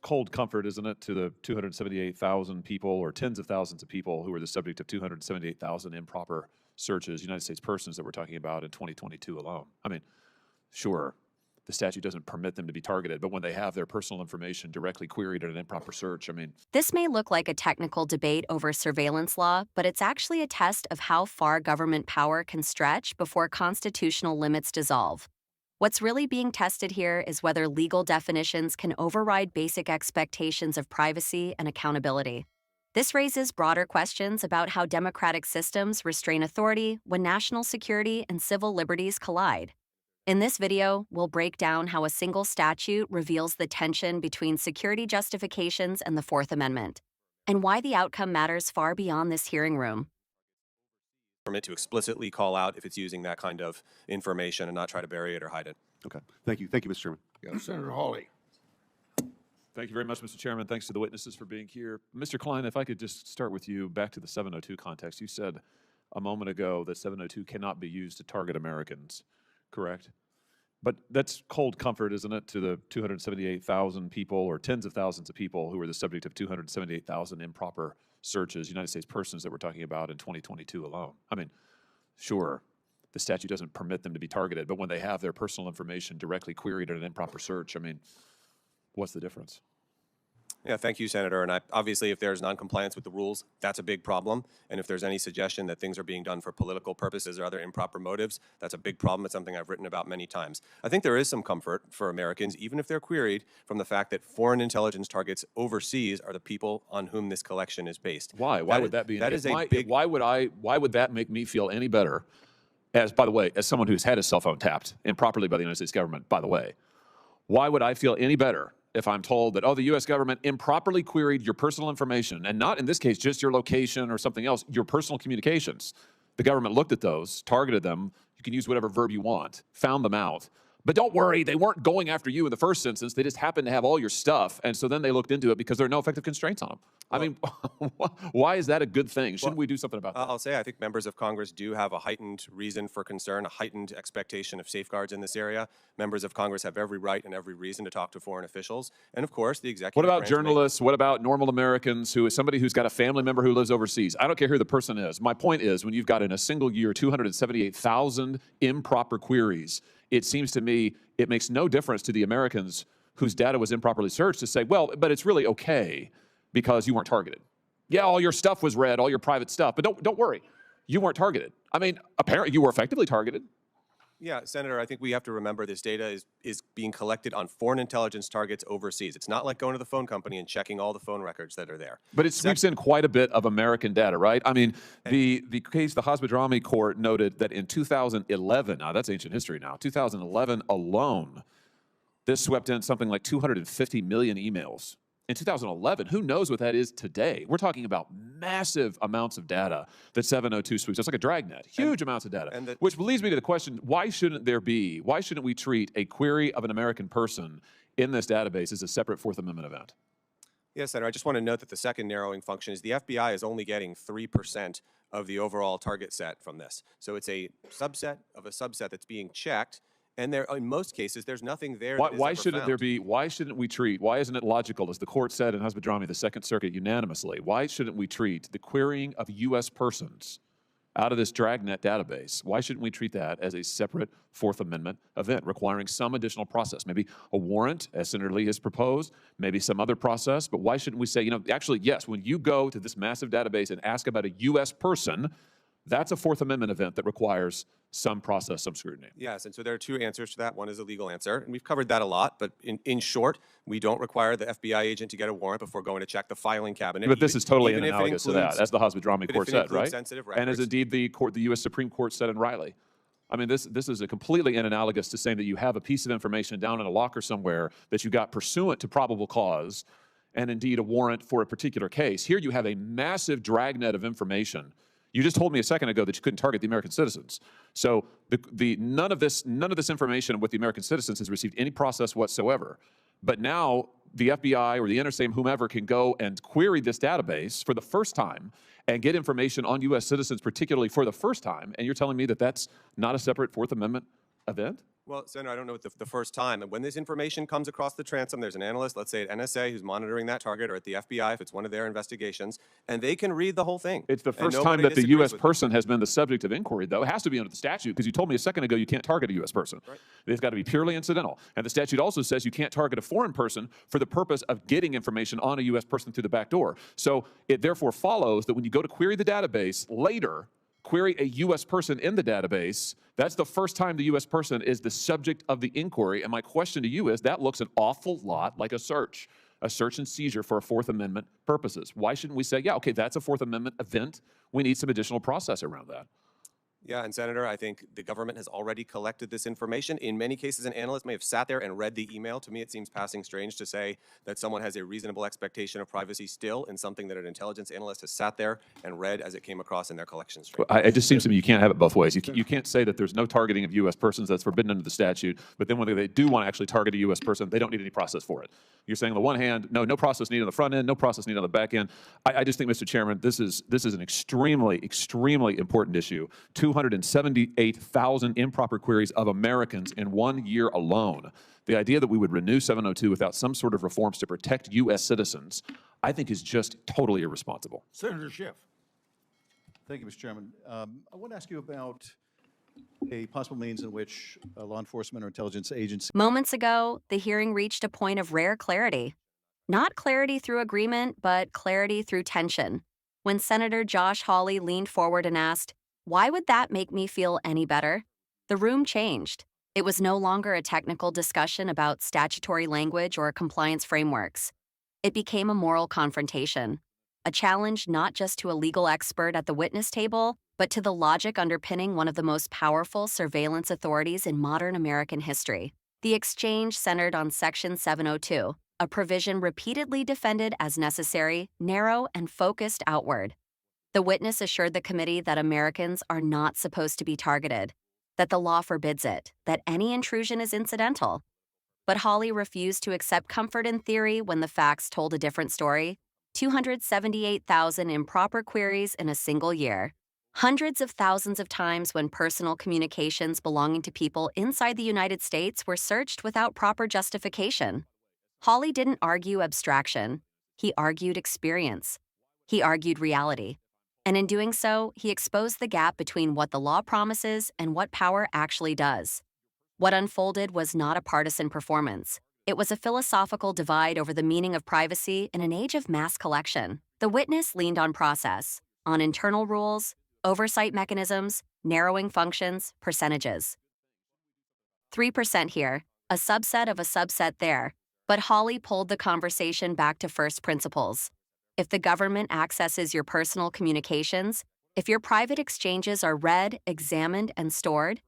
cold comfort, isn't it, to the 278,000 people or tens of thousands of people who were the subject of 278,000 improper searches, United States persons that we're talking about in 2022 alone. I mean, sure, the statute doesn't permit them to be targeted, but when they have their personal information directly queried in an improper search, I mean. This may look like a technical debate over surveillance law, but it's actually a test of how far government power can stretch before constitutional limits dissolve. What's really being tested here is whether legal definitions can override basic expectations of privacy and accountability. This raises broader questions about how democratic systems restrain authority when national security and civil liberties collide. In this video, we'll break down how a single statute reveals the tension between security justifications and the Fourth Amendment, and why the outcome matters far beyond this hearing room. To explicitly call out if it's using that kind of information and not try to bury it or hide it. Okay. Thank you. Thank you, Mr. Chairman. Yeah, Senator Hawley. Thank you very much, Mr. Chairman. Thanks to the witnesses for being here. Mr. Klein, if I could just start with you back to the 702 context. You said a moment ago that 702 cannot be used to target Americans, correct? But that's cold comfort, isn't it, to the 278,000 people or tens of thousands of people who were the subject of 278,000 improper searches, United States persons that we're talking about in 2022 alone. I mean, sure, the statute doesn't permit them to be targeted, but when they have their personal information directly queried in an improper search, I mean, what's the difference? Yeah, thank you, Senator. And obviously, if there's noncompliance with the rules, that's a big problem. And if there's any suggestion that things are being done for political purposes or other improper motives, that's a big problem. It's something I've written about many times. I think there is some comfort for Americans, even if they're queried, from the fact that foreign intelligence targets overseas are the people on whom this collection is based. Why? Why would that be? That is a big. Why would that make me feel any better? As, by the way, as someone who's had his cell phone tapped improperly by the United States government, by the way, why would I feel any better if I'm told that, oh, the U.S. government improperly queried your personal information, and not in this case just your location or something else, your personal communications. The government looked at those, targeted them, you can use whatever verb you want, found them out. But don't worry, they weren't going after you in the first instance, they just happened to have all your stuff, and so then they looked into it because there are no effective constraints on them. I mean, why is that a good thing? Shouldn't we do something about that? I'll say I think members of Congress do have a heightened reason for concern, a heightened expectation of safeguards in this area. Members of Congress have every right and every reason to talk to foreign officials. And of course, the executive What about branch journalists? What about normal Americans who is somebody who's got a family member who lives overseas? I don't care who the person is. My point is, when you've got in a single year 278,000 improper queries, it seems to me it makes no difference to the Americans whose data was improperly searched to say, well, but it's really okay because you weren't targeted. Yeah, all your stuff was read, all your private stuff, but don't worry, you weren't targeted. I mean, apparently you were effectively targeted. Yeah, Senator, I think we have to remember this data is being collected on foreign intelligence targets overseas. It's not like going to the phone company and checking all the phone records that are there. But it sweeps in quite a bit of American data, right? I mean, the case, the Hasbadrami court noted that in 2011, now that's ancient history now, 2011 alone, this swept in something like 250 million emails. In 2011, who knows what that is today? We're talking about massive amounts of data that 702 sweeps. It's like a dragnet, huge amounts of data. Which leads me to the question, why shouldn't we treat a query of an American person in this database as a separate Fourth Amendment event? Yes, Senator, I just want to note that the second narrowing function is the FBI is only getting 3% of the overall target set from this. So it's a subset of a subset that's being checked. And there, in most cases, there's nothing there. Why shouldn't why isn't it logical, as the court said in Hasbadrami, the Second Circuit unanimously, why shouldn't we treat the querying of U.S. persons out of this dragnet database, why shouldn't we treat that as a separate Fourth Amendment event requiring some additional process? Maybe a warrant, as Senator Lee has proposed, maybe some other process, but why shouldn't we say, actually, yes, when you go to this massive database and ask about a U.S. person, that's a Fourth Amendment event that requires some process, some scrutiny. Yes, and so there are two answers to that. One is a legal answer, and we've covered that a lot, but in short, we don't require the FBI agent to get a warrant before going to check the filing cabinet. But this is totally analogous to that, as the Hasbadrami court said, right? And as indeed the U.S. Supreme Court said in Riley. I mean, this is a completely analogous to saying that you have a piece of information down in a locker somewhere that you got pursuant to probable cause and indeed a warrant for a particular case. Here you have a massive dragnet of information. You just told me a second ago that you couldn't target the American citizens. So none of this information with the American citizens has received any process whatsoever. But now the FBI or the NSA, whomever, can go and query this database for the first time and get information on U.S. citizens, particularly for the first time. And you're telling me that that's not a separate Fourth Amendment event? Well, Senator, I don't know what the first time. And when this information comes across the transom, there's an analyst, let's say at NSA, who's monitoring that target, or at the FBI, if it's one of their investigations, and they can read the whole thing. It's the first time that the U.S. person has been the subject of inquiry, though. It has to be under the statute, because you told me a second ago you can't target a U.S. person. Right. It's got to be purely incidental. And the statute also says you can't target a foreign person for the purpose of getting information on a U.S. person through the back door. So it therefore follows that when you go to query the database later, query a U.S. person in the database, that's the first time the U.S. person is the subject of the inquiry. And my question to you is, that looks an awful lot like a search and seizure for a Fourth Amendment purposes. Why shouldn't we say, yeah, okay, that's a Fourth Amendment event. We need some additional process around that. Yeah, and Senator, I think the government has already collected this information. In many cases, an analyst may have sat there and read the email. To me, it seems passing strange to say that someone has a reasonable expectation of privacy still in something that an intelligence analyst has sat there and read as it came across in their collection stream. Well, it just seems to me you can't have it both ways. You can't say that there's no targeting of U.S. persons that's forbidden under the statute, but then when they do want to actually target a U.S. person, they don't need any process for it. You're saying on the one hand, no process needed on the front end, no process needed on the back end. I just think, Mr. Chairman, this is an extremely, extremely important issue. 278,000 improper queries of Americans in 1 year alone. The idea that we would renew 702 without some sort of reforms to protect U.S. citizens, I think is just totally irresponsible. Senator Schiff. Thank you, Mr. Chairman. I want to ask you about a possible means in which a law enforcement or intelligence agency. Moments ago, the hearing reached a point of rare clarity. Not clarity through agreement, but clarity through tension. When Senator Josh Hawley leaned forward and asked, "Why would that make me feel any better?" the room changed. It was no longer a technical discussion about statutory language or compliance frameworks. It became a moral confrontation, a challenge not just to a legal expert at the witness table, but to the logic underpinning one of the most powerful surveillance authorities in modern American history. The exchange centered on Section 702, a provision repeatedly defended as necessary, narrow, and focused outward. The witness assured the committee that Americans are not supposed to be targeted, that the law forbids it, that any intrusion is incidental. But Hawley refused to accept comfort in theory when the facts told a different story. 278,000 improper queries in a single year. Hundreds of thousands of times when personal communications belonging to people inside the United States were searched without proper justification. Hawley didn't argue abstraction. He argued experience. He argued reality. And in doing so, he exposed the gap between what the law promises and what power actually does. What unfolded was not a partisan performance. It was a philosophical divide over the meaning of privacy in an age of mass collection. The witness leaned on process, on internal rules, oversight mechanisms, narrowing functions, percentages. 3% here, a subset of a subset there, but Hawley pulled the conversation back to first principles. If the government accesses your personal communications, if your private exchanges are read, examined, and stored,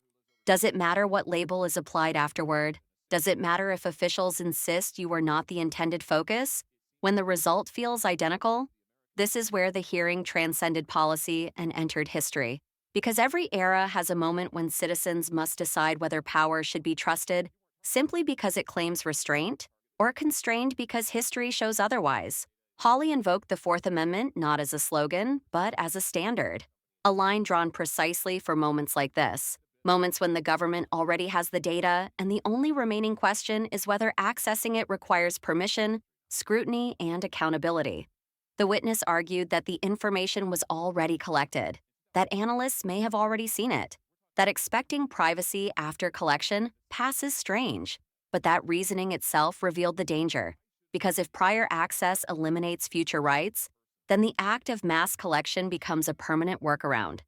does it matter what label is applied afterward? Does it matter if officials insist you were not the intended focus? When the result feels identical? This is where the hearing transcended policy and entered history. Because every era has a moment when citizens must decide whether power should be trusted simply because it claims restraint, or constrained because history shows otherwise. Hawley invoked the Fourth Amendment not as a slogan, but as a standard. A line drawn precisely for moments like this. Moments when the government already has the data, and the only remaining question is whether accessing it requires permission, scrutiny, and accountability. The witness argued that the information was already collected, that analysts may have already seen it, that expecting privacy after collection passes strange, but that reasoning itself revealed the danger, because if prior access eliminates future rights, then the act of mass collection becomes a permanent workaround.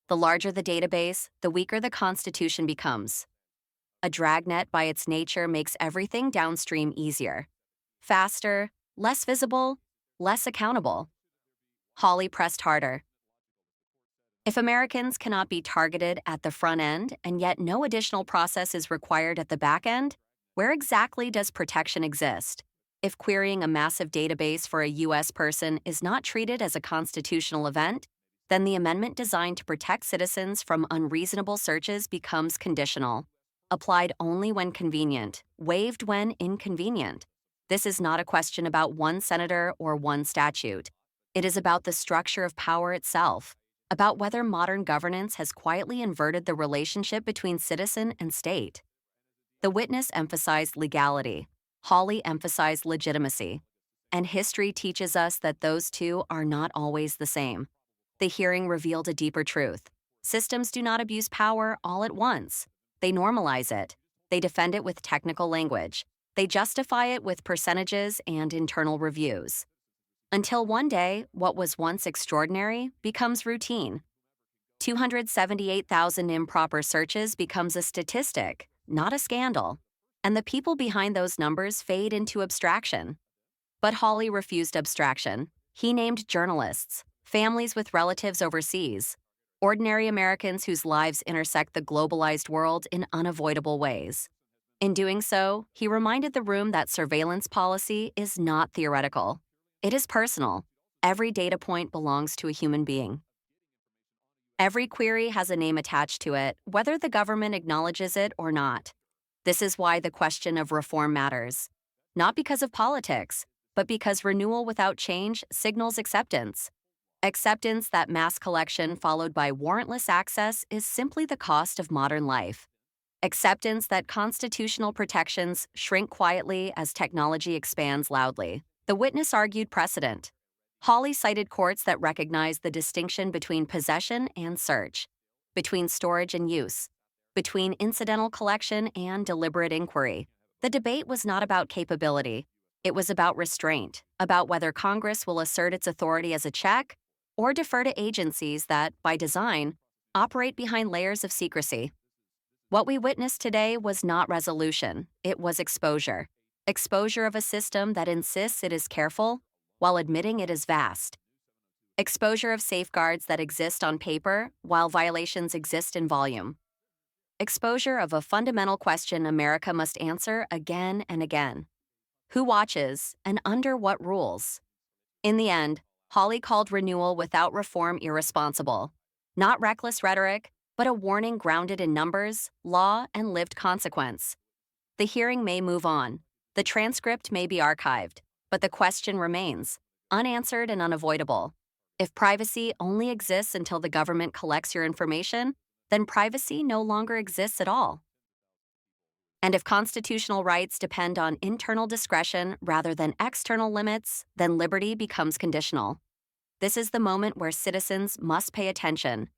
The larger the database, the weaker the Constitution becomes. A dragnet by its nature makes everything downstream easier, faster, less visible, less accountable. Hawley pressed harder. If Americans cannot be targeted at the front end and yet no additional process is required at the back end, where exactly does protection exist? If querying a massive database for a U.S. person is not treated as a constitutional event, then the amendment designed to protect citizens from unreasonable searches becomes conditional, applied only when convenient, waived when inconvenient. This is not a question about one senator or one statute. It is about the structure of power itself, about whether modern governance has quietly inverted the relationship between citizen and state. The witness emphasized legality. Hawley emphasized legitimacy. And history teaches us that those two are not always the same. The hearing revealed a deeper truth. Systems do not abuse power all at once. They normalize it. They defend it with technical language. They justify it with percentages and internal reviews. Until one day, what was once extraordinary becomes routine. 278,000 improper searches becomes a statistic, not a scandal. And the people behind those numbers fade into abstraction. But Hawley refused abstraction. He named journalists, families with relatives overseas, ordinary Americans whose lives intersect the globalized world in unavoidable ways. In doing so, he reminded the room that surveillance policy is not theoretical. It is personal. Every data point belongs to a human being. Every query has a name attached to it, whether the government acknowledges it or not. This is why the question of reform matters. Not because of politics, but because renewal without change signals acceptance. Acceptance that mass collection followed by warrantless access is simply the cost of modern life. Acceptance that constitutional protections shrink quietly as technology expands loudly. The witness argued precedent. Hawley cited courts that recognize the distinction between possession and search, between storage and use, between incidental collection and deliberate inquiry. The debate was not about capability. It was about restraint, about whether Congress will assert its authority as a check or defer to agencies that, by design, operate behind layers of secrecy. What we witnessed today was not resolution, it was exposure. Exposure of a system that insists it is careful while admitting it is vast. Exposure of safeguards that exist on paper while violations exist in volume. Exposure of a fundamental question America must answer again and again. Who watches, and under what rules? In the end, Hawley called renewal without reform irresponsible. Not reckless rhetoric, but a warning grounded in numbers, law, and lived consequence. The hearing may move on. The transcript may be archived, but the question remains, unanswered and unavoidable. If privacy only exists until the government collects your information, then privacy no longer exists at all. And if constitutional rights depend on internal discretion rather than external limits, then liberty becomes conditional. This is the moment where citizens must pay attention,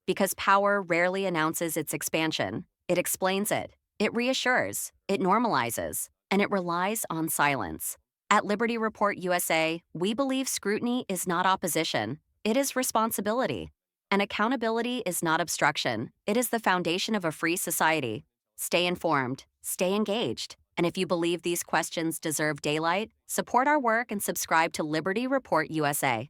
because power rarely announces its expansion. It explains it, it reassures, it normalizes, and it relies on silence. At Liberty Report USA, we believe scrutiny is not opposition, it is responsibility. And accountability is not obstruction, it is the foundation of a free society. Stay informed, stay engaged, and if you believe these questions deserve daylight, support our work and subscribe to Liberty Report USA.